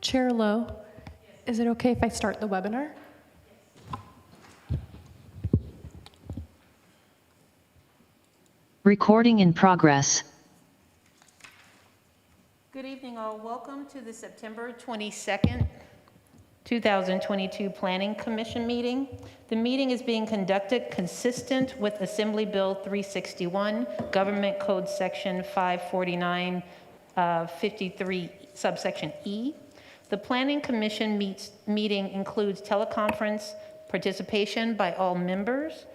Chair Lowe, is it okay if I start the webinar? Recording in progress. Good evening, all. Welcome to the September 22nd, 2022 Planning Commission meeting. The meeting is being conducted consistent with Assembly Bill 361, Government Code Section 549, 53, subsection E. The Planning Commission meeting includes teleconference participation by all members.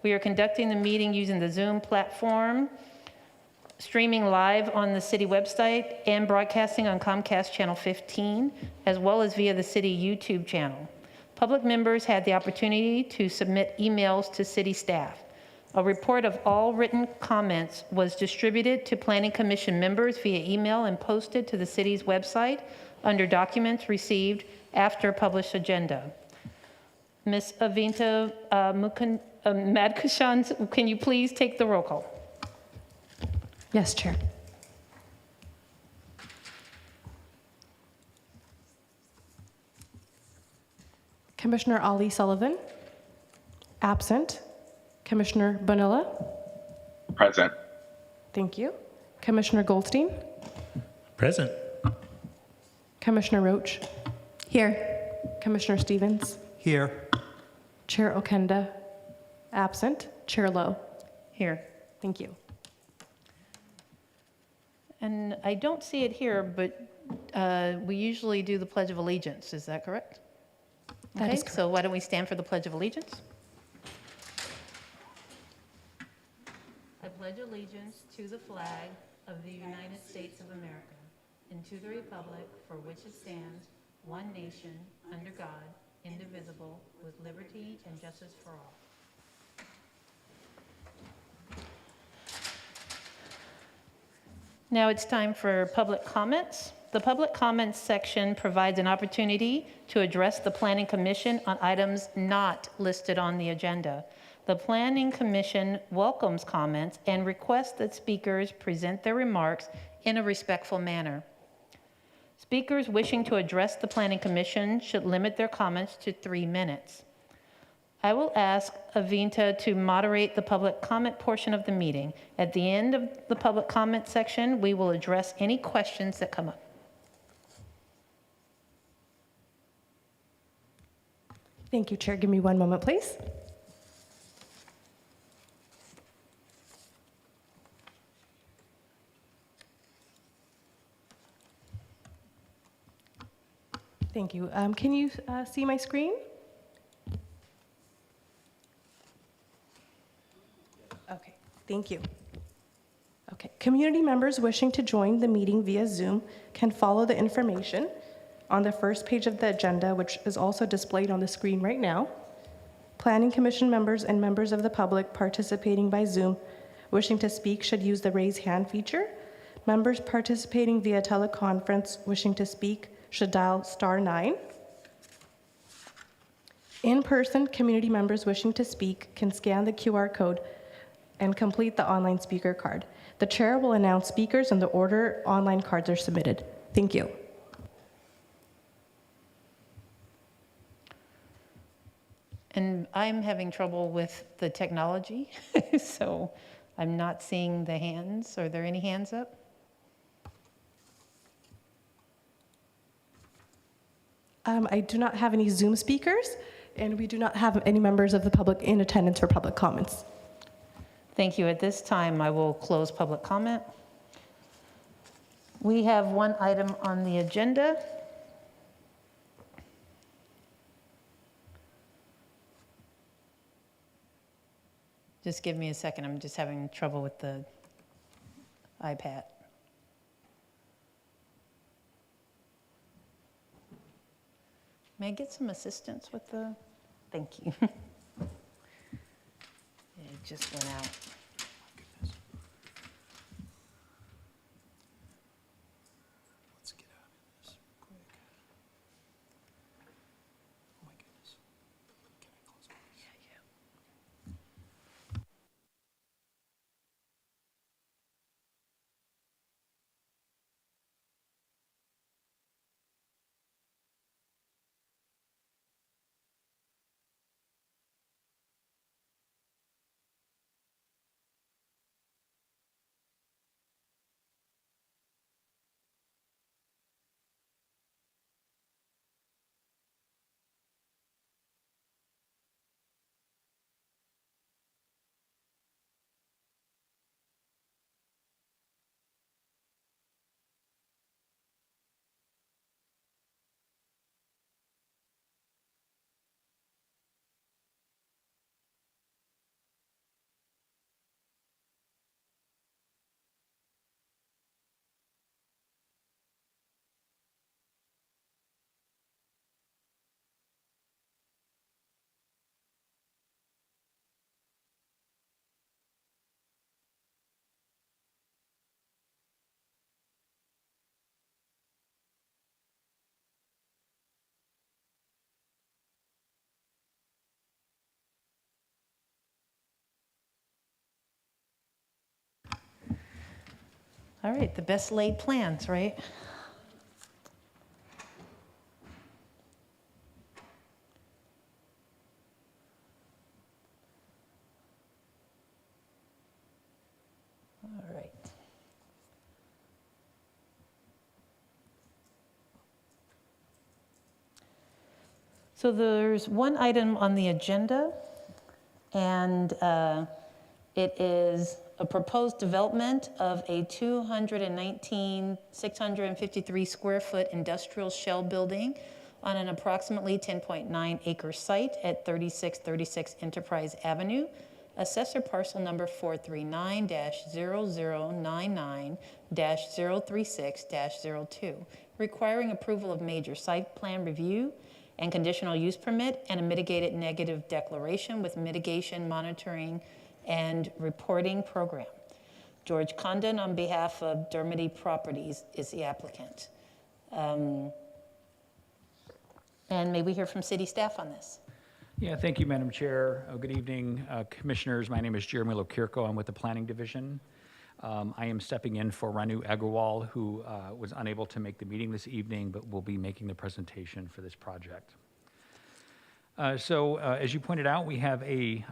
We are conducting the meeting using the Zoom platform, streaming live on the city website and broadcasting on Comcast Channel 15, as well as via the city YouTube channel. Public members had the opportunity to submit emails to city staff. A report of all written comments was distributed to Planning Commission members via email and posted to the city's website under documents received after published agenda. Ms. Avinta Madkushan, can you please take the roll call? Yes, Chair. Commissioner Ali Sullivan, absent. Commissioner Bonilla. Present. Thank you. Commissioner Goldstein. Present. Commissioner Roach. Here. Commissioner Stevens. Here. Chair Okenda, absent. Chair Lowe. Here. Thank you. And I don't see it here, but we usually do the Pledge of Allegiance. Is that correct? That Okay, is correct. so why don't we stand for the Pledge of Allegiance? I pledge allegiance to the flag of the United States of America and to the republic for which it stands, one nation, under God, indivisible, with liberty and justice for all. Now it's time for public comments. The public comments section provides an opportunity to address the Planning Commission on items not listed on the agenda. The Planning Commission welcomes comments and requests that speakers present their remarks in a respectful manner. Speakers wishing to address the Planning Commission should limit their comments to 3 minutes. I will ask Avinta to moderate the public comment portion of the meeting. At the end of the public comment section, we will address any questions that come up. Thank you, Chair. Give me one moment, please. Thank you. Can you see my screen? Okay, thank you. Okay, community members wishing to join the meeting via Zoom can follow the information on the first page of the agenda, which is also displayed on the screen right now. Planning Commission members and members of the public participating by Zoom wishing to speak should use the raise hand feature. Members participating via teleconference wishing to speak should dial *9. In-person community members wishing to speak can scan the QR code and complete the online speaker card. The chair will announce speakers in the order online cards are submitted. Thank you. And I'm having trouble with the technology, so I'm not seeing the hands. Are there any hands up? I do not have any Zoom speakers, and we do not have any members of the public in attendance for public comments. Thank you. At this time, I will close public comment. We have one item on the agenda. Just give me a second. I'm just having trouble with the iPad. May I get some assistance with the, thank you. It just went out. Let's get out of this quick. Oh my goodness. Can I close my eyes? Yeah. All right, the best laid plans, right? All right. So there's one item on the agenda, and it is a proposed development of a 219, 653 square foot industrial shell building on an approximately 10.9 acre site at 3636 Enterprise Avenue, assessor parcel number 439-0099-036-02, requiring approval of major site plan review and conditional use permit and a mitigated negative declaration with mitigation monitoring and reporting program. George Condon, on behalf of Dermody Properties, is the applicant. And may we hear from city staff on this? Yeah, thank you, Madam Chair. Good evening, Commissioners. My name is Jeremy Lokirko. I'm with the Planning Division. I am stepping in for Ranu Agarwal, who was unable to make the meeting this evening, but will be making the presentation for this project. As you pointed out, we have a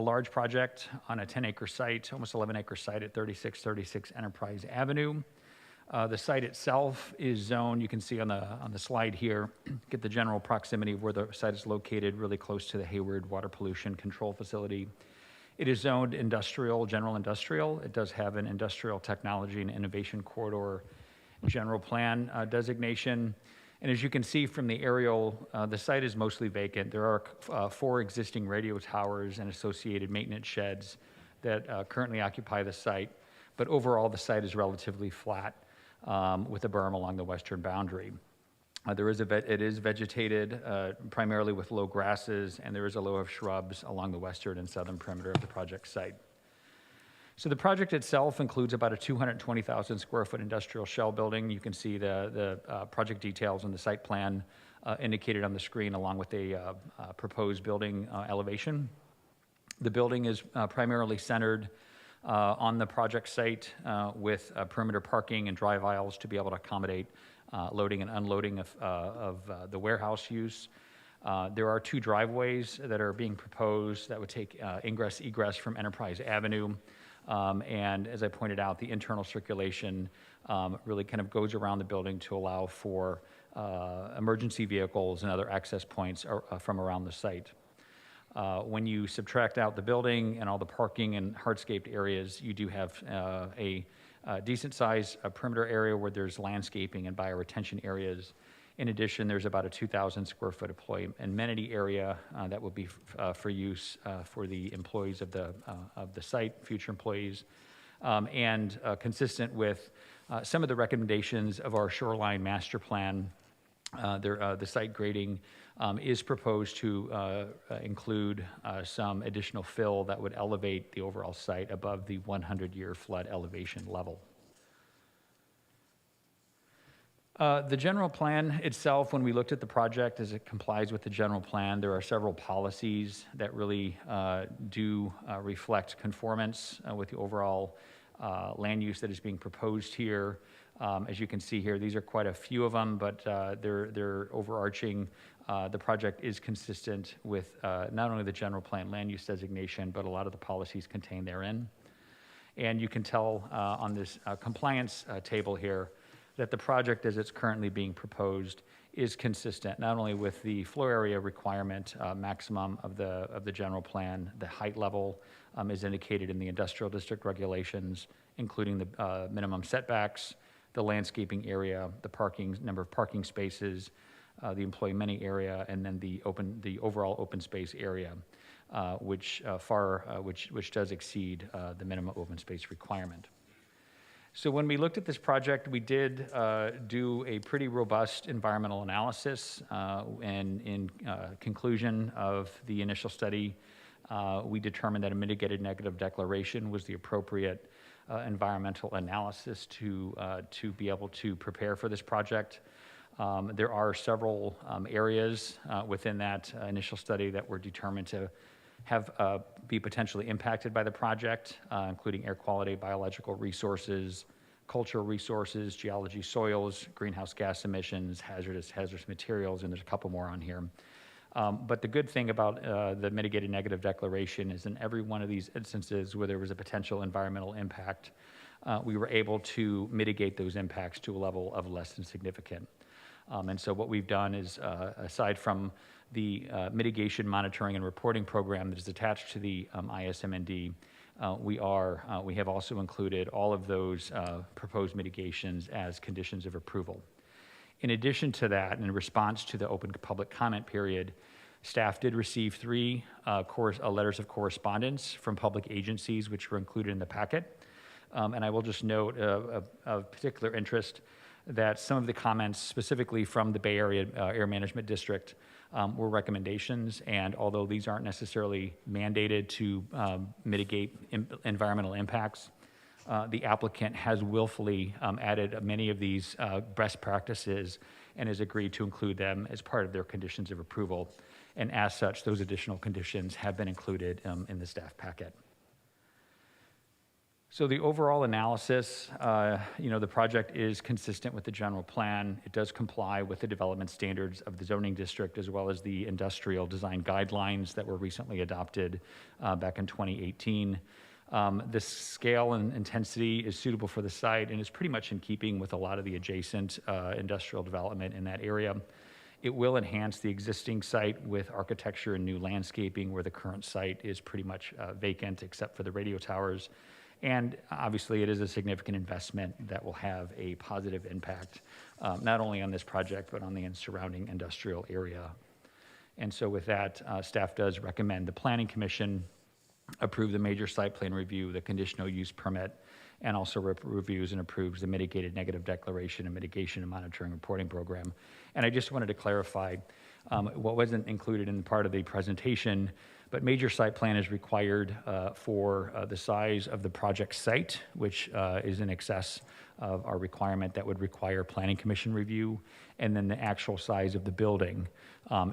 large project on a 10-acre site, almost 11-acre site at 3636 Enterprise Avenue. The site itself is zoned, you can see on the slide here, get the general proximity of where the site is located, really close to the Hayward Water Pollution Control Facility. It is zoned industrial, general industrial. It does have an industrial technology and innovation corridor general plan designation. And as you can see from the aerial, the site is mostly vacant. There are 4 existing radio towers and associated maintenance sheds that currently occupy the site. But overall, the site is relatively flat with a berm along the western boundary. It is vegetated primarily with low grasses, and there is a row of shrubs along the western and southern perimeter of the project site. So the project itself includes about a 220,000 square foot industrial shell building. You can see the project details on the site plan indicated on the screen, along with a proposed building elevation. The building is primarily centered on the project site with perimeter parking and drive aisles to be able to accommodate loading and unloading of the warehouse use. There are 2 driveways that are being proposed that would take ingress, egress from Enterprise Avenue. And as I pointed out, the internal circulation really kind of goes around the building to allow for emergency vehicles and other access points from around the site. When you subtract out the building and all the parking and hardscaped areas, you do have a decent sized perimeter area where there's landscaping and bioretention areas. In addition, there's about a 2,000 square foot employee amenity area that will be for use for the employees of the site, future employees, and consistent with some of the recommendations of our shoreline master plan. The site grading is proposed to include some additional fill that would elevate the overall site above the 100-year flood elevation level. The general plan itself, when we looked at the project as it complies with the general plan, there are several policies that really do reflect conformance with the overall land use that is being proposed here. As you can see here, these are quite a few of them, but they're overarching. The project is consistent with not only the general plan land use designation, but a lot of the policies contained therein. And you can tell on this compliance table here that the project as it's currently being proposed is consistent not only with the floor area requirement maximum of the general plan. The height level is indicated in the industrial district regulations, including the minimum setbacks, the landscaping area, the number of parking spaces, the employee amenity area, and then the overall open space area, which does exceed the minimum open space requirement. So when we looked at this project, we did do a pretty robust environmental analysis, and in conclusion of the initial study, we determined that a mitigated negative declaration was the appropriate environmental analysis to be able to prepare for this project. There are several areas within that initial study that were determined to be potentially impacted by the project, including air quality, biological resources, cultural resources, geology, soils, greenhouse gas emissions, hazardous materials, and there's a couple more on here. But the good thing about the mitigated negative declaration is in every one of these instances where there was a potential environmental impact, we were able to mitigate those impacts to a level of less than significant. And so what we've done is, aside from the mitigation monitoring and reporting program that is attached to the ISMND, we have also included all of those proposed mitigations as conditions of approval. In addition to that, in response to the open public comment period, staff did receive 3 letters of correspondence from public agencies, which were included in the packet. And I will just note of particular interest that some of the comments, specifically from the Bay Area Air Management District, were recommendations. And although these aren't necessarily mandated to mitigate environmental impacts, the applicant has willfully added many of these best practices and has agreed to include them as part of their conditions of approval. And as such, those additional conditions have been included in the staff packet. So the overall analysis, the project is consistent with the general plan. It does comply with the development standards of the zoning district as well as the industrial design guidelines that were recently adopted back in 2018. The scale and intensity is suitable for the site and is pretty much in keeping with a lot of the adjacent industrial development in that area. It will enhance the existing site with architecture and new landscaping where the current site is pretty much vacant except for the radio towers. And obviously it is a significant investment that will have a positive impact, not only on this project, but on the surrounding industrial area. And so with that, staff does recommend the Planning Commission approve the major site plan review, the conditional use permit, and also reviews and approves the mitigated negative declaration and mitigation and monitoring reporting program. And I just wanted to clarify what wasn't included in part of the presentation, but major site plan is required for the size of the project site, which is in excess of our requirement that would require Planning Commission review. And then the actual size of the building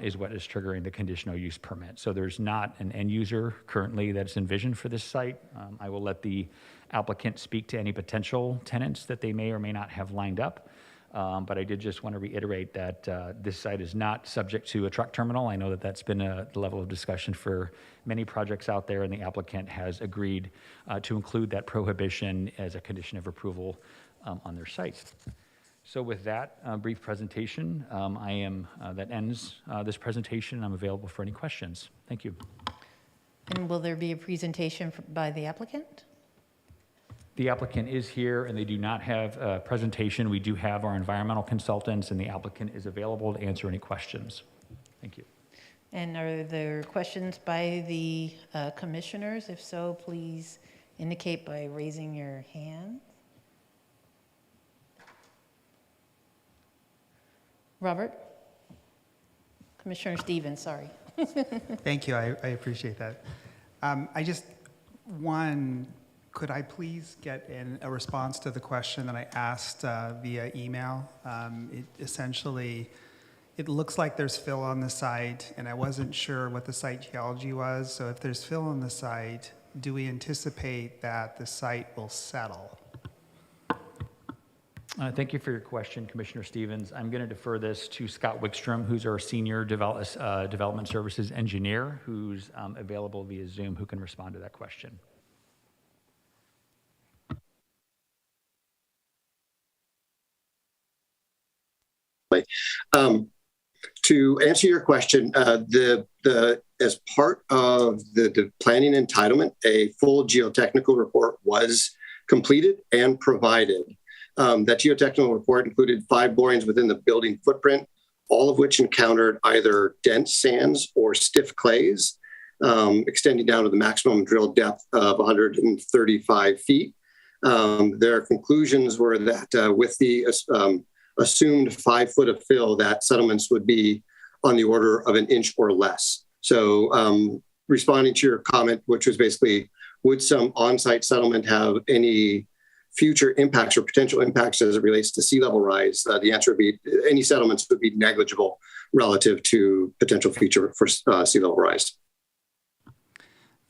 is what is triggering the conditional use permit. So there's not an end user currently that's envisioned for this site. I will let the applicant speak to any potential tenants that they may or may not have lined up. But I did just want to reiterate that this site is not subject to a truck terminal. I know that that's been a level of discussion for many projects out there, and the applicant has agreed to include that prohibition as a condition of approval on their site. So with that brief presentation, that ends this presentation. I'm available for any questions. Thank you. And will there be a presentation by the applicant? The applicant is here and they do not have a presentation. We do have our environmental consultants and the applicant is available to answer any questions. Thank you. And are there questions by the commissioners? If so, please indicate by raising your hand. Robert? Commissioner Stevens, sorry. Thank you. I appreciate that. Could I please get a response to the question that I asked via email? It looks like there's fill on the site, and I wasn't sure what the site geology was. So if there's fill on the site, do we anticipate that the site will settle? Thank you for your question, Commissioner Stevens. I'm going to defer this to Scott Wickstrom, who's our Senior Development Services Engineer, who's available via Zoom, who can respond to that question. To answer your question, as part of the planning entitlement, a full geotechnical report was completed and provided. That geotechnical report included 5 borings within the building footprint, all of which encountered either dense sands or stiff clays, extending down to the maximum drill depth of 135 feet. Their conclusions were that with the assumed 5 foot of fill, that settlements would be on the order of an inch or less. So responding to your comment, which was basically, would some on-site settlement have any future impacts or potential impacts as it relates to sea level rise? The answer would be any settlements would be negligible relative to potential future for sea level rise.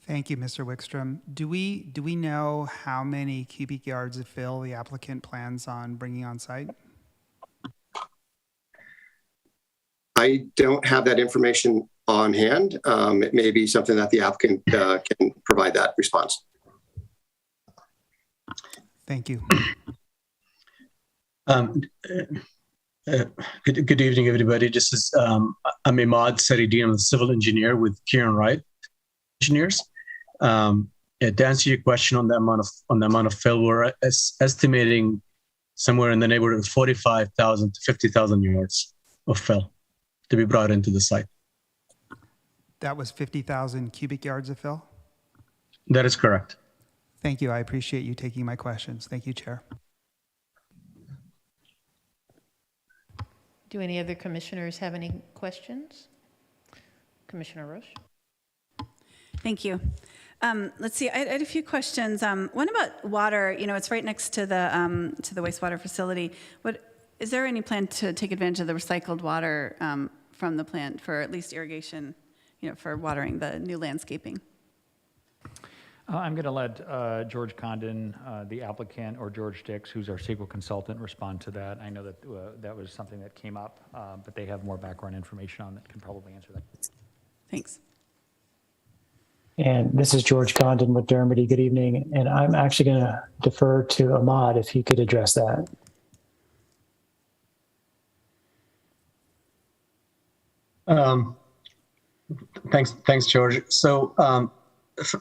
Thank you, Mr. Wickstrom. Do we know how many cubic yards of fill the applicant plans on bringing on site? I don't have that information on hand. It may be something that the applicant can provide that response. Thank you. Good evening, everybody. This is I'm Imad Saridin. I'm a civil engineer with Kieran Wright Engineers. To answer your question on the amount of fill, we're estimating somewhere in the neighborhood of 45,000 to 50,000 yards of fill to be brought into the site. That was 50,000 cubic yards of fill? That is correct. Thank you. I appreciate you taking my questions. Thank you, Chair. Do any other commissioners have any questions? Commissioner Roche? Thank you. Let's see, I had a few questions. One about water. You know, it's right next to the wastewater facility. Is there any plan to take advantage of the recycled water from the plant for at least irrigation, you know, for watering the new landscaping? I'm going to let George Condon, the applicant, or George Dix, who's our CEQA consultant, respond to that. I know that that was something that came up, but they have more background information on it, can probably answer that. Thanks. And this is George Condon with Dermody. Good evening. And I'm actually going to defer to Ahmad if he could address that. Thanks, George. So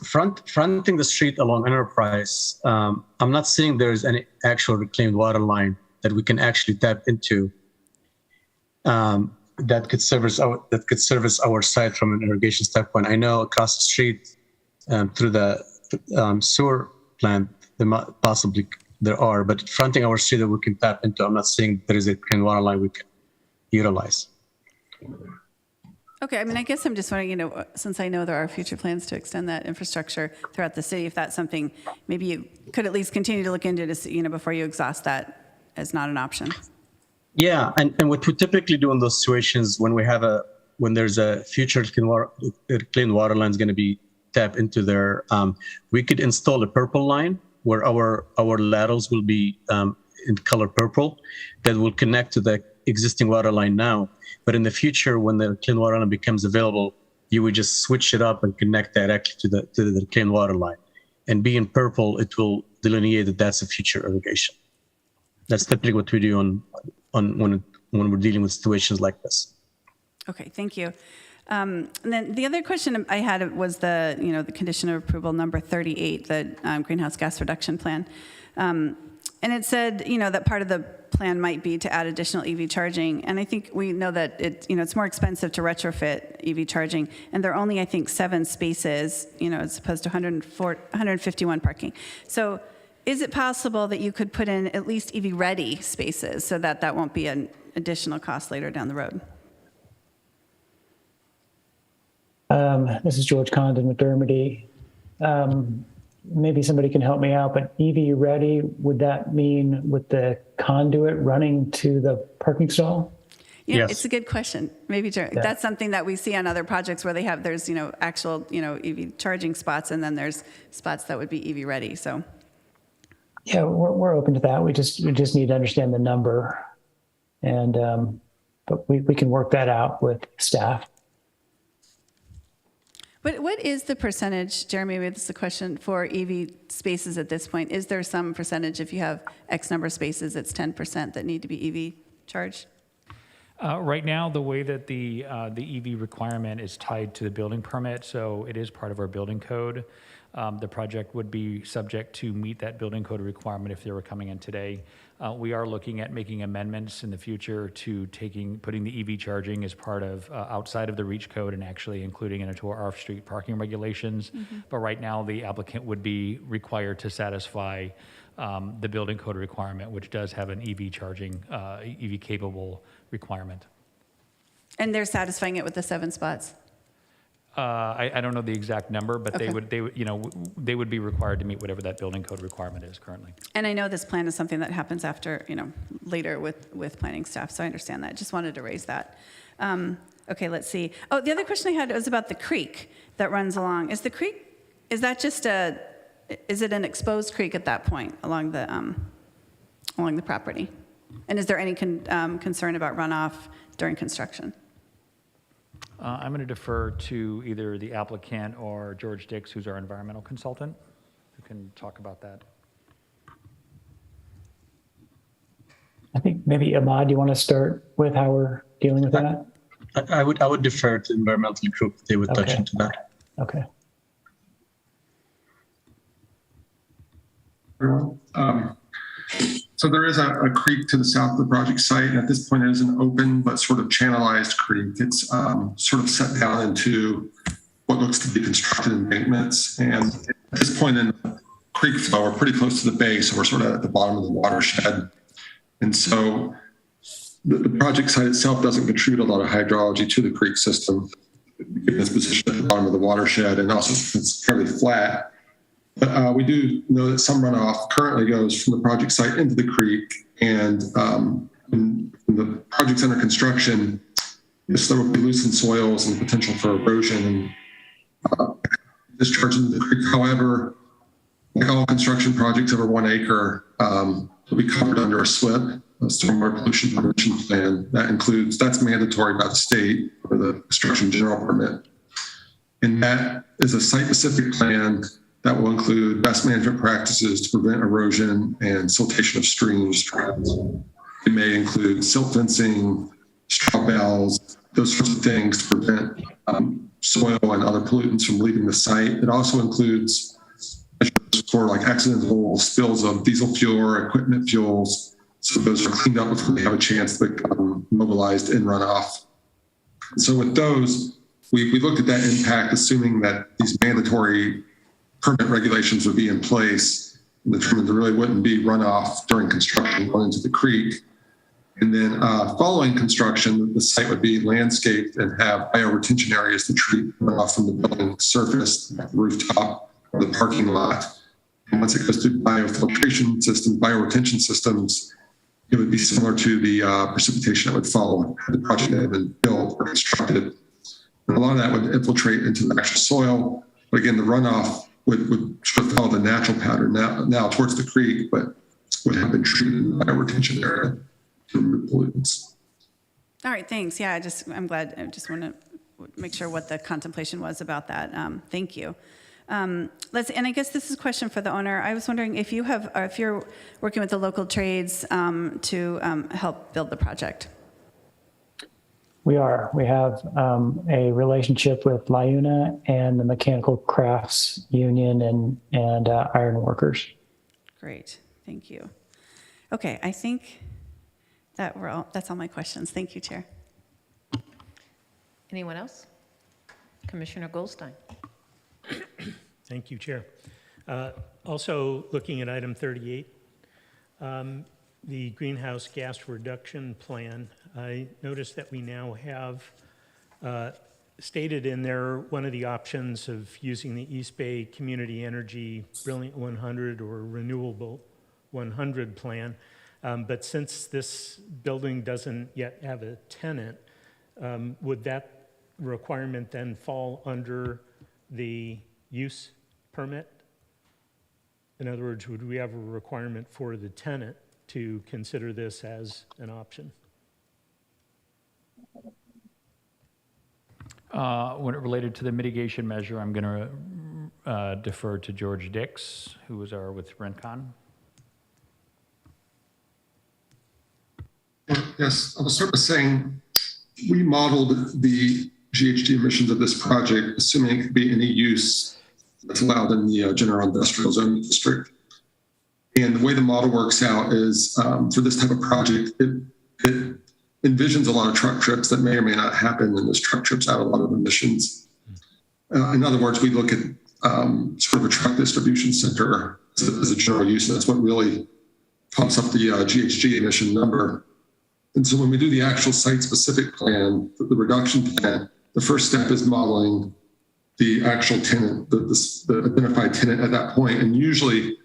fronting the street along Enterprise, I'm not seeing there's any actual reclaimed water line that we can actually tap into that could service our site from an irrigation standpoint. I know across the street through the sewer plant, possibly there are, but fronting our street that we can tap into, I'm not seeing there is a clean water line we can utilize. Okay, I mean, I guess I'm just wondering, you know, since I know there are future plans to extend that infrastructure throughout the city, if that's something maybe you could at least continue to look into, to see, you know, before you exhaust that as not an option. Yeah, and what we typically do in those situations when there's a future clean water line is going to be tapped into there, we could install a purple line where our laterals will be in color purple that will connect to the existing water line now. But in the future, when the clean water line becomes available, you would just switch it up and connect directly to the clean water line. And being purple, it will delineate that that's a future irrigation. That's typically what we do when we're dealing with situations like this. Okay, thank you. And then the other question I had was the condition of approval number 38, the greenhouse gas reduction plan. And it said, you know, that part of the plan might be to add additional EV charging. And I think we know that it's more expensive to retrofit EV charging. And there are only, I think, 7 spaces, you know, as opposed to 151 parking. So is it possible that you could put in at least EV ready spaces so that that won't be an additional cost later down the road? This is George Condon with Dermody. Maybe somebody can help me out, but EV ready, would that mean with the conduit running to the parking stall? You know, Yes. It's a good question. Maybe that's something that we see on other projects where there's, you know, actual, you know, EV charging spots, and then there's spots that would be EV ready. So. Yeah, we're open to that. We just need to understand the number, and but we can work that out with staff. What is the percentage, Jeremy, maybe this is a question, for EV spaces at this point? Is there some percentage, if you have X number of spaces, it's 10% that need to be EV charged? Right now, the way that the EV requirement is tied to the building permit, so it is part of our building code. The project would be subject to meet that building code requirement if they were coming in today. We are looking at making amendments in the future to putting the EV charging as part of outside of the REACH code and actually including it into our off-street parking regulations. Mm-hmm. But right now, the applicant would be required to satisfy the building code requirement, which does have an EV charging, EV capable requirement. And they're satisfying it with the 7 spots? I don't know the exact number, but Okay. they would be required to meet whatever that building code requirement is currently. And I know this plan is something that happens after, you know, later with planning staff, so I understand that. Just wanted to raise that. Okay, let's see. Oh, the other question I had was about the creek that runs along. Is the creek Is that just is it an exposed creek at that point along the property? And is there any concern about runoff during construction? I'm going to defer to either the applicant or George Dix, who's our environmental consultant, who can talk about that. I think maybe Ahmad, you want to start with how we're dealing with that? I would defer to the environmental group. They would touch Okay. into that. Okay. everyone. So there is a creek to the south of the project site. And at this point, it is an open but sort of channelized creek. It's sort of set down into what looks to be constructed embankments. And at this point in the creek flow, we're pretty close to the base, so we're sort of at the bottom of the watershed. And so the project site itself doesn't contribute a lot of hydrology to the creek system, given its position at the bottom of the watershed, and also it's fairly flat. But we do know that some runoff currently goes from the project site into the creek, and when the project's under construction, yes, there will be loosened soils and potential for erosion and discharge into the creek. However, like all construction projects over 1 acre, will be covered under a SWIP, a stormwater pollution prevention plan. That's mandatory by the state for the construction general permit. And that is a site-specific plan that will include best management practices to prevent erosion and siltation of streams. It may include silt fencing, straw bales, those sorts of things to prevent soil and other pollutants from leaving the site. It also includes measures for like accidental spills of diesel fuel or equipment fuels. So those are cleaned up before they have a chance to become mobilized in runoff. So with those, we looked at that impact, assuming that these mandatory permit regulations would be in place and determined there really wouldn't be runoff during construction going into the creek. And then following construction, the site would be landscaped and have bioretention areas to treat runoff from the building surface, the rooftop, or the parking lot. And once it goes through biofiltration systems, bioretention systems, it would be similar to the precipitation that would follow had the project had been built or constructed. And a lot of that would infiltrate into the actual soil. But again, the runoff would sort of follow the natural pattern now towards the creek, but would have been treated in the bioretention area to remove pollutants. All right, thanks. Yeah, I'm glad. I just want to make sure what the contemplation was about that. Thank you. And I guess this is a question for the owner. I was wondering if you're working with the local trades to help build the project. We are. We have a relationship with LIUNA and the Mechanical Crafts Union and Iron Workers. Great, thank you. Okay, I think that's all my questions. Thank you, Chair. Anyone else? Commissioner Goldstein. Thank you, Chair. Also, looking at item 38, the greenhouse gas reduction plan, I noticed that we now have stated in there one of the options of using the East Bay Community Energy Brilliant 100 or Renewable 100 plan. But since this building doesn't yet have a tenant, would that requirement then fall under the use permit? In other words, would we have a requirement for the tenant to consider this as an option? When it related to the mitigation measure, I'm going to defer to George Dix, who was with Rincon. Yes, I'll start by saying we modeled the GHG emissions of this project, assuming it could be any use that's allowed in the general industrial zone district. And the way the model works out is for this type of project, it envisions a lot of truck trips that may or may not happen, and those truck trips add a lot of emissions. In other words, we look at sort of a truck distribution center as a general use, and that's what really pumps up the GHG emission number. And so when we do the actual site-specific plan, the reduction plan, the first step is modeling the actual tenant, the identified tenant at that point. And usually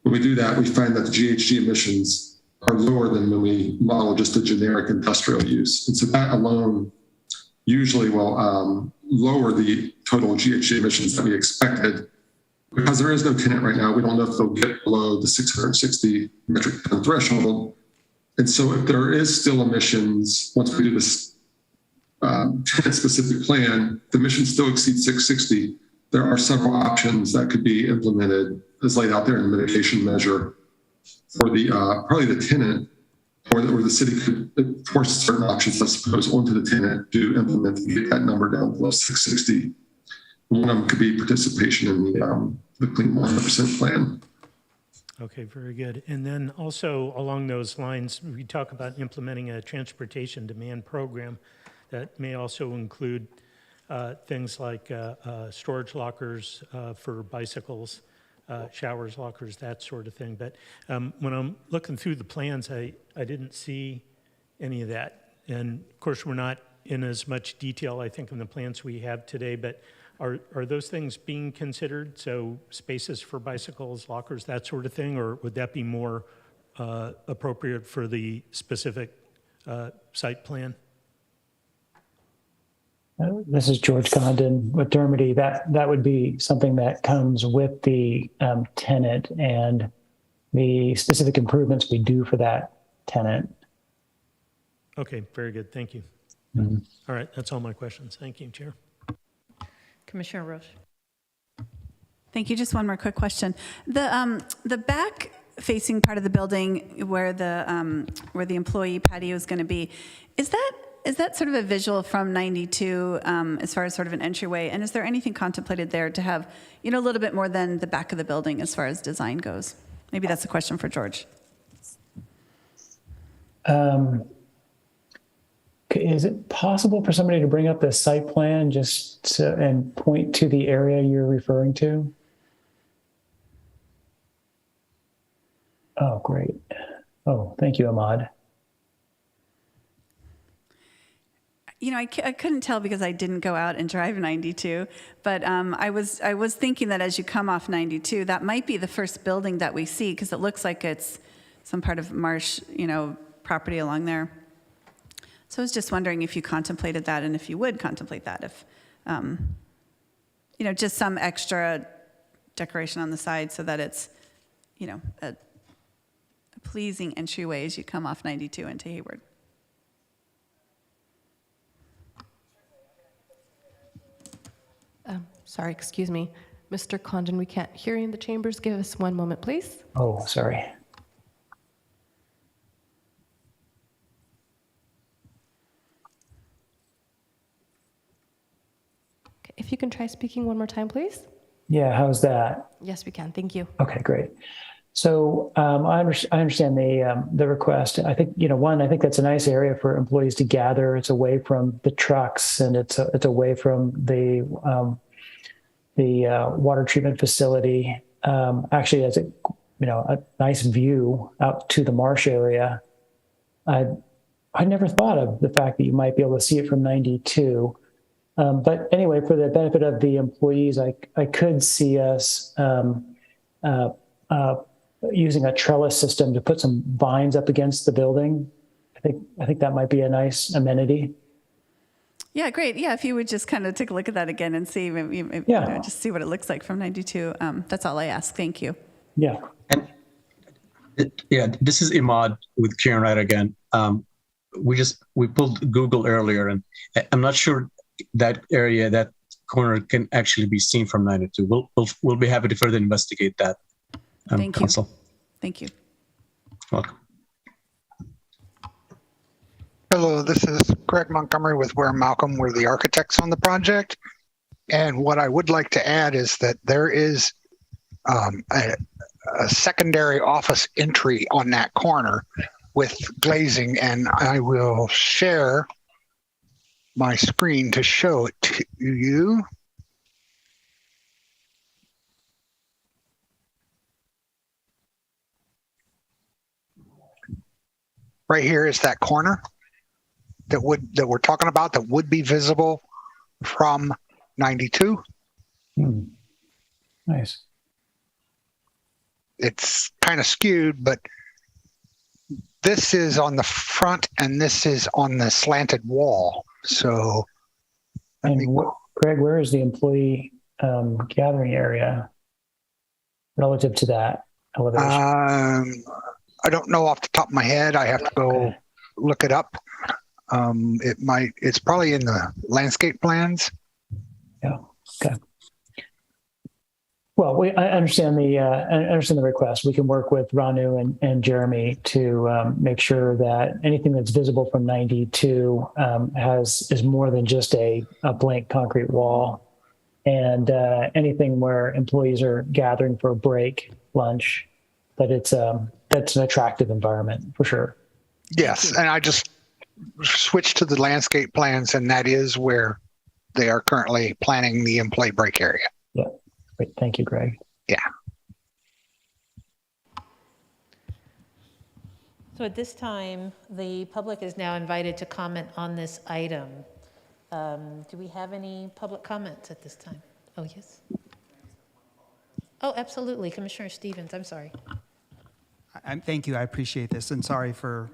when we do that, we find that the GHG emissions are lower than when we model just a generic industrial use. And so that alone usually will lower the total GHG emissions that we expected. because there is no tenant right now, we don't know if they'll get below the 660 metric ton threshold. And so if there is still emissions, once we do this tenant-specific plan, the emissions still exceed 660, there are several options that could be implemented as laid out there in the mitigation measure for the probably the tenant, or the city could force certain options, I suppose, onto the tenant to implement to get that number down below 660. One of them could be participation in the Clean 100% plan. Okay, very good. And then also along those lines, we talk about implementing a transportation demand program that may also include things like storage lockers for bicycles, showers, lockers, that sort of thing. But when I'm looking through the plans, I didn't see any of that. And of course, we're not in as much detail, I think, in the plans we have today, but are those things being considered? So spaces for bicycles, lockers, that sort of thing, or would that be more appropriate for the specific site plan? This is George Condon with Dermody. That would be something that comes with the tenant and the specific improvements we do for that tenant. Okay, very good. Thank you. Mm-hmm. All right, that's all my questions. Thank you, Chair. Commissioner Roche. Thank you. Just one more quick question. The back facing part of the building where the employee patio is going to be, is that sort of a visual from 92 as far as sort of an entryway? And is there anything contemplated there to have, a little bit more than the back of the building as far as design goes? Maybe that's a question for George. Is it possible for somebody to bring up the site plan and point to the area you're referring to? Oh, great. Oh, thank you, Ahmad. I couldn't tell because I didn't go out and drive 92, but I was thinking that as you come off 92, that might be the first building that we see because it looks like it's some part of marsh, property along there. So I was just wondering if you contemplated that and if you would contemplate that, if, just some extra decoration on the side so that it's, a pleasing entryway as you come off 92 into Hayward. Sorry, excuse me. Mr. Condon, we can't hear you in the chambers. Give us one moment, please. Oh, sorry. Okay, if you can try speaking one more time, please. Yeah, how's that? Yes, we can. Thank you. Okay, great. So I understand the request. I think I think that's a nice area for employees to gather. It's away from the trucks and it's away from the water treatment facility. Actually, has a nice view out to the marsh area. I never thought of the fact that you might be able to see it from 92. But anyway, for the benefit of the employees, I could see us using a trellis system to put some vines up against the building. I think that might be a nice amenity. Yeah, great. Yeah, if you would just kind of take a look at that again and see, just see what it looks like from 92. That's all I ask. Thank you. Yeah. And this is Imad with Kieran Wright again. We pulled Google earlier, and I'm not sure that area, that corner, can actually be seen from 92. We'll be happy to further investigate that. Thank Council. you. Thank you. Welcome. Hello, this is Greg Montgomery with Ware Malcolm. We're the architects on the project. And what I would like to add is that there is a secondary office entry on that corner with glazing, and I will share my screen to show it to you. Right here is that corner that we're talking about that would be visible from 92. Nice. It's kind of skewed, but this is on the front and this is on the slanted wall. So, Greg, where is the employee gathering area? relative to that elevation? I don't know off the top of my head. I have to go look it up. It's probably in the landscape plans. Yeah. Okay. Well, I understand the request. We can work with Ranu and Jeremy to make sure that anything that's visible from 92 is more than just a blank concrete wall, and anything where employees are gathering for a break, lunch, that that's an attractive environment for sure. Yes, and I just switched to the landscape plans, and that is where they are currently planning the in-play break area. Yeah. Great. Thank you, Greg. Yeah. So at this time, the public is now invited to comment on this item. Do we have any public comments at this time? Oh, yes. Oh, absolutely. Commissioner Stevens, I'm sorry. Thank you. I appreciate this. And sorry for,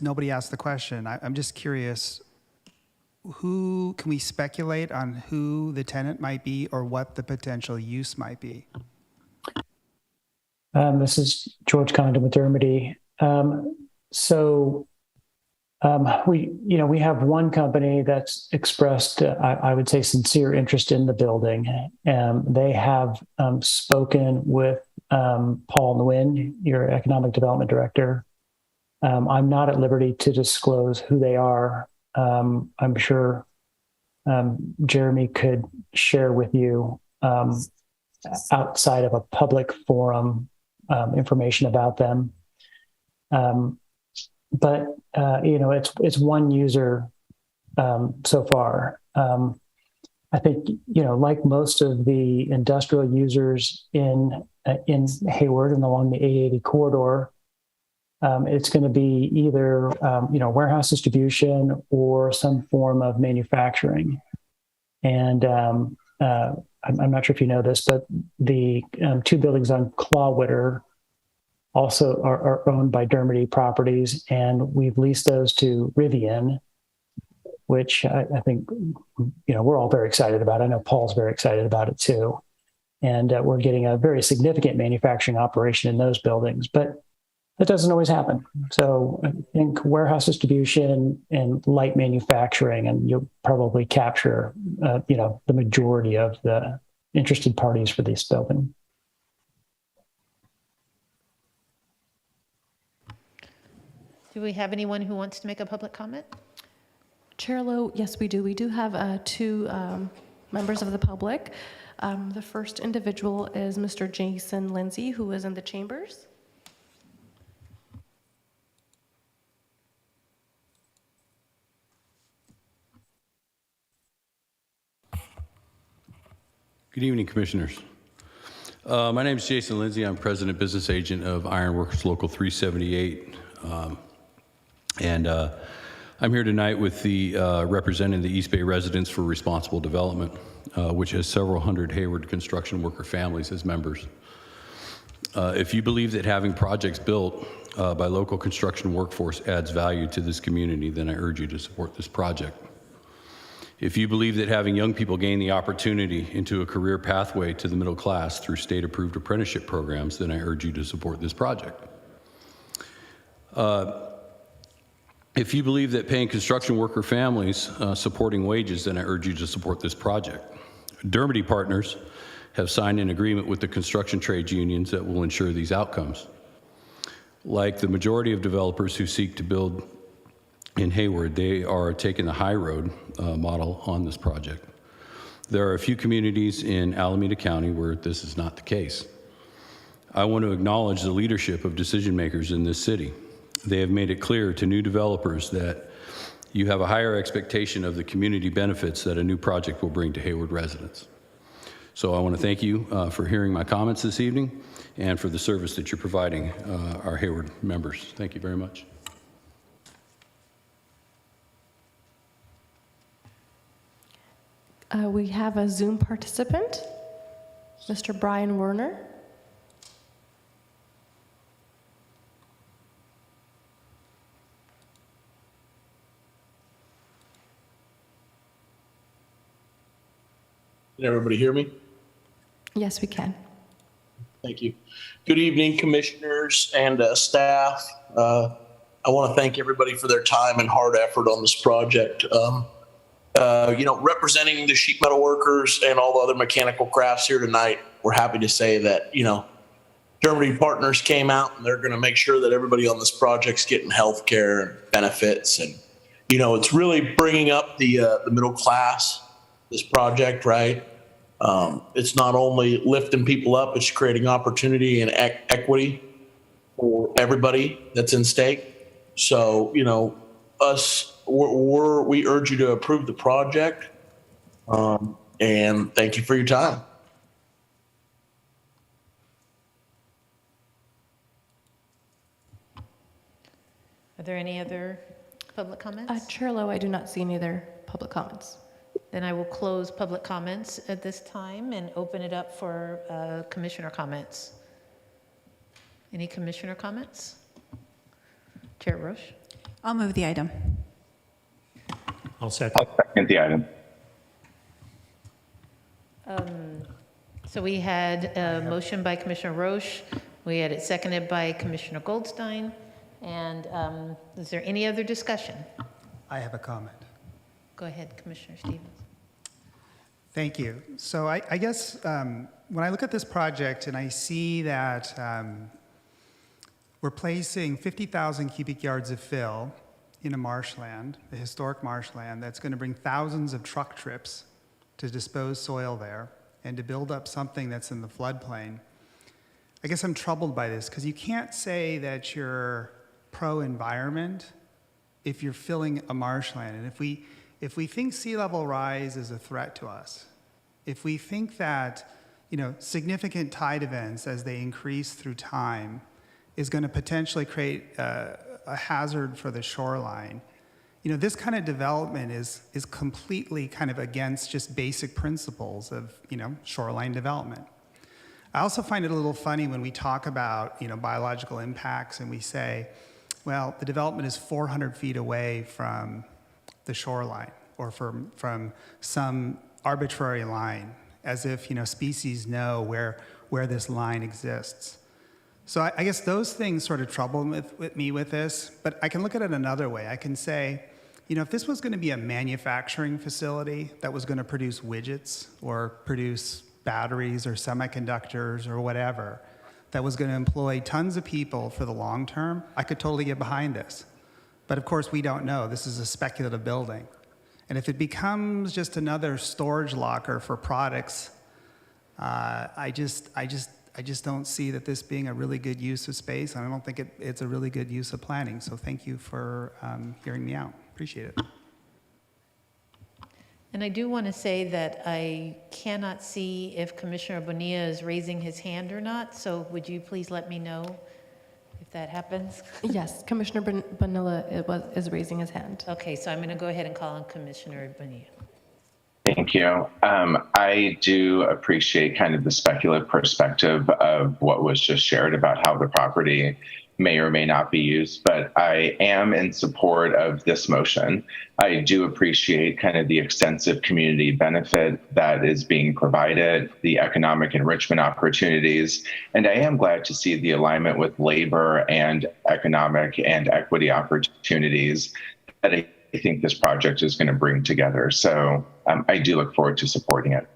nobody asked the question. I'm just curious, can we speculate on who the tenant might be or what the potential use might be? This is George Condon with Dermody. We have one company that's expressed, I would say, sincere interest in the building. They have spoken with Paul Nguyen, your economic development director. I'm not at liberty to disclose who they are. I'm sure Jeremy could share with you outside of a public forum information about them. But it's one user so far. I think like most of the industrial users in Hayward and along the 880 corridor, it's going to be either warehouse distribution or some form of manufacturing. And I'm not sure if you know this, but the two buildings on Clawwitter also are owned by Dermody Properties, and we've leased those to Rivian, which I think we're all very excited about. I know Paul's very excited about it too, and we're getting a very significant manufacturing operation in those buildings, but that doesn't always happen. So I think warehouse distribution and light manufacturing, and you'll probably capture the majority of the interested parties for this building. Do we have anyone who wants to make a public comment? Chair Lowe, yes, we do. We do have two members of the public. The first individual is Mr. Jason Lindsay, who is in the chambers. Good evening, Commissioners. My name is Jason Lindsay. I'm President Business Agent of Ironworkers Local 378. I'm here tonight with the representing the East Bay Residents for Responsible Development, which has several hundred Hayward construction worker families as members. If you believe that having projects built by local construction workforce adds value to this community, then I urge you to support this project. If you believe that having young people gain the opportunity into a career pathway to the middle class through state-approved apprenticeship programs, then I urge you to support this project. If you believe that paying construction worker families supporting wages, then I urge you to support this project. Dermody Partners have signed an agreement with the construction trades unions that will ensure these outcomes. Like the majority of developers who seek to build in Hayward, they are taking the high road model on this project. There are a few communities in Alameda County where this is not the case. I want to acknowledge the leadership of decision makers in this city. They have made it clear to new developers that you have a higher expectation of the community benefits that a new project will bring to Hayward residents. So I want to thank you for hearing my comments this evening and for the service that you're providing our Hayward members. Thank you very much. We have a Zoom participant, Mr. Brian Werner. Can everybody hear me? Yes, we can. Thank you. Good evening, commissioners and staff. I want to thank everybody for their time and hard effort on this project. Representing the sheet metal workers and all the other mechanical crafts here tonight, we're happy to say that, Dermody Partners came out and they're going to make sure that everybody on this project's getting health care and benefits. And, it's really bringing up the middle class, this project, right? It's not only lifting people up, it's creating opportunity and equity for everybody that's in stake. So, we urge you to approve the project. And thank you for your time. Are there any other public comments? Chair Lowe, I do not see any other public comments. Then I will close public comments at this time and open it up for commissioner comments. Any commissioner comments? Chair Roche? I'll move the item. I'll second. I'll second the item. So we had a motion by Commissioner Roche. We had it seconded by Commissioner Goldstein. And is there any other discussion? I have a comment. Go ahead, Commissioner Stevens. Thank you. So I guess when I look at this project and I see that we're placing 50,000 cubic yards of fill in a marshland, a historic marshland, that's going to bring thousands of truck trips to dispose soil there and to build up something that's in the floodplain. I guess I'm troubled by this because you can't say that you're pro-environment if you're filling a marshland. And if we think sea level rise is a threat to us, if we think that significant tide events as they increase through time is going to potentially create a hazard for the shoreline, this kind of development is completely kind of against just basic principles of shoreline development. I also find it a little funny when we talk about biological impacts and we say, well, the development is 400 feet away from the shoreline or from some arbitrary line, as if species know where this line exists. So I guess those things sort of trouble me with this, but I can look at it another way. I can say, if this was going to be a manufacturing facility that was going to produce widgets or produce batteries or semiconductors or whatever, that was going to employ tons of people for the long term, I could totally get behind this. But of course, we don't know. This is a speculative building. And if it becomes just another storage locker for products, I just don't see that this being a really good use of space, and I don't think it's a really good use of planning. So thank you for hearing me out. Appreciate it. And I do want to say that I cannot see if Commissioner Bonilla is raising his hand or not. So would you please let me know if that happens? Yes, Commissioner Bonilla is raising his hand. Okay, so I'm going to go ahead and call on Commissioner Bonilla. Thank you. I do appreciate kind of the speculative perspective of what was just shared about how the property may or may not be used, but I am in support of this motion. I do appreciate kind of the extensive community benefit that is being provided, the economic enrichment opportunities, and I am glad to see the alignment with labor and economic and equity opportunities that I think this project is going to bring together. So I do look forward to supporting it.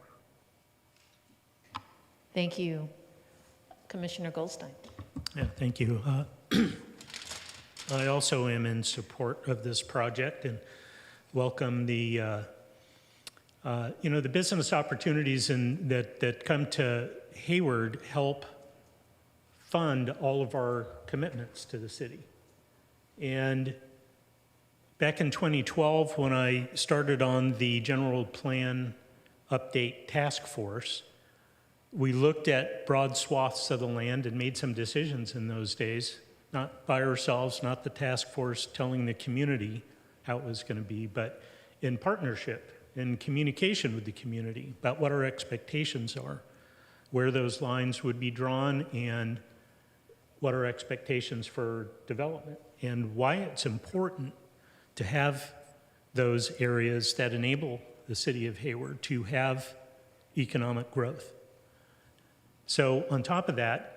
Thank you. Commissioner Goldstein. Yeah, thank you. I also am in support of this project and welcome the business opportunities that come to Hayward help fund all of our commitments to the city. And back in 2012, when I started on the general plan update task force, we looked at broad swaths of the land and made some decisions in those days, not by ourselves, not the task force telling the community how it was going to be, but in partnership, in communication with the community about what our expectations are, where those lines would be drawn, and what our expectations for development, and why it's important to have those areas that enable the city of Hayward to have economic growth. So on top of that,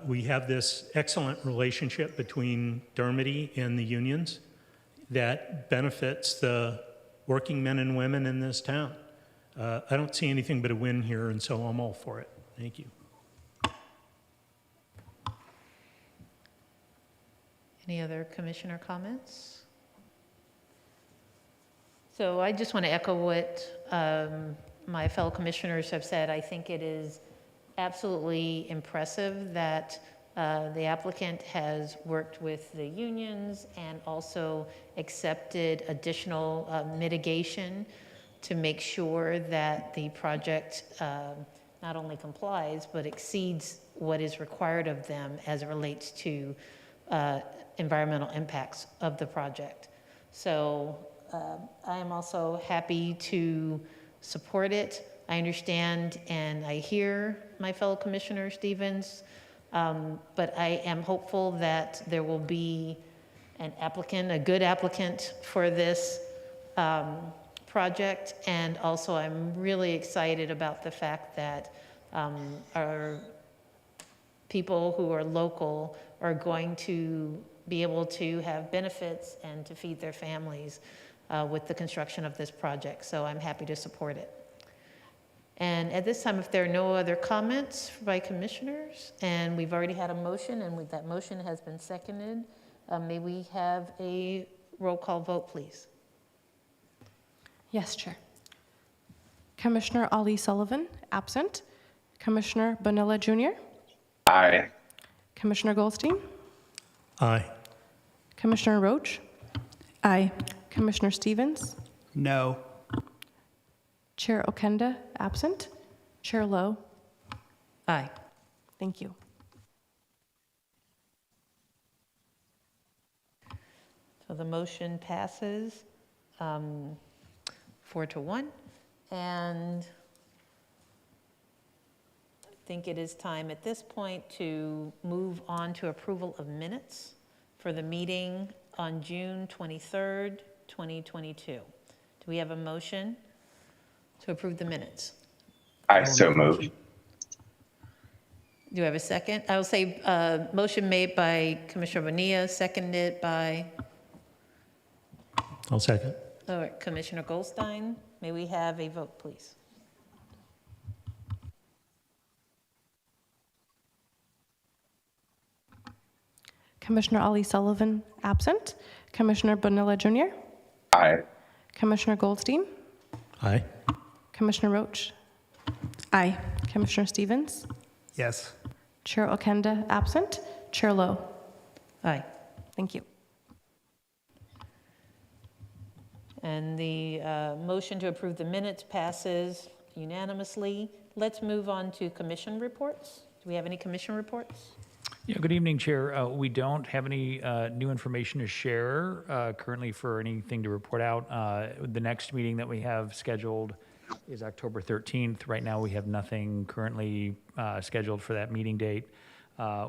we have this excellent relationship between Dermody and the unions that benefits the working men and women in this town. I don't see anything but a win here, and so I'm all for it. Thank you. Any other commissioner comments? So I just want to echo what my fellow commissioners have said. I think it is absolutely impressive that the applicant has worked with the unions and also accepted additional mitigation to make sure that the project not only complies, but exceeds what is required of them as it relates to environmental impacts of the project. So I am also happy to support it. I understand and I hear my fellow Commissioner Stevens, but I am hopeful that there will be an applicant, a good applicant for this project. And also I'm really excited about the fact that our people who are local are going to be able to have benefits and to feed their families with the construction of this project. So I'm happy to support it. And at this time, if there are no other comments by commissioners, and we've already had a motion, and that motion has been seconded, may we have a roll call vote, please? Yes, Chair. Commissioner Ali Sullivan, absent. Commissioner Bonilla Jr. Aye. Commissioner Goldstein. Aye. Commissioner Roach. Aye. Commissioner Stevens. No. Chair Okenda, absent. Chair Lowe. Aye. Thank you. So the motion passes 4-1. And I think it is time at this point to move on to approval of minutes for the meeting on June 23rd, 2022. Do we have a motion to approve the minutes? I so moved. Do I have a second? I will say motion made by Commissioner Bonilla, seconded by I'll second. Commissioner Goldstein. May we have a vote, please? Commissioner Ali Sullivan, absent. Commissioner Bonilla Jr. Aye. Commissioner Goldstein. Aye. Commissioner Roach. Aye. Commissioner Stevens. Yes. Chair Okenda, absent. Chair Lowe. Aye. Thank you. And the motion to approve the minutes passes unanimously. Let's move on to commission reports. Do we have any commission reports? Yeah, good evening, Chair. We don't have any new information to share currently for anything to report out. The next meeting that we have scheduled is October 13th. Right now, we have nothing currently scheduled for that meeting date.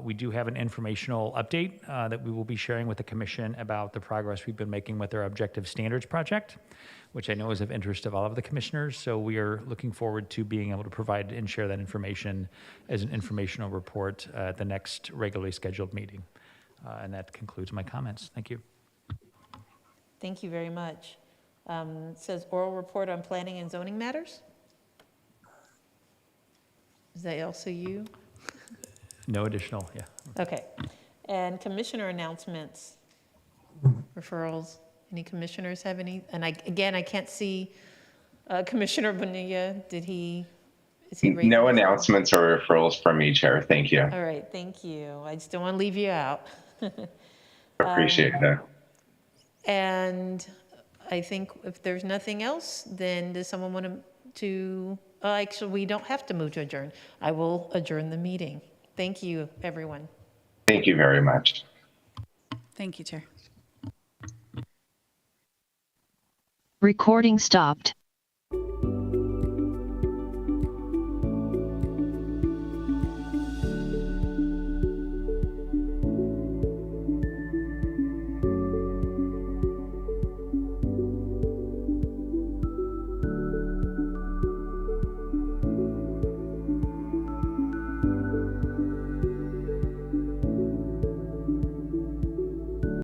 We do have an informational update that we will be sharing with the Commission about the progress we've been making with our Objective Standards project, which I know is of interest of all of the commissioners. So we are looking forward to being able to provide and share that information as an informational report at the next regularly scheduled meeting. And that concludes my comments. Thank you. Thank you very much. It says oral report on planning and zoning matters. Is that also you? No additional, yeah. Okay. And commissioner announcements, referrals. Any commissioners have any? And again, I can't see Commissioner Bonilla. Is he raising No his hand? announcements or referrals from me, Chair. Thank you. All right, thank you. I just don't want to leave you out. Appreciate that. And I think if there's nothing else, then does someone want to actually, we don't have to move to adjourn. I will adjourn the meeting. Thank you, everyone. Thank you very much. Thank you, Chair. Recording stopped.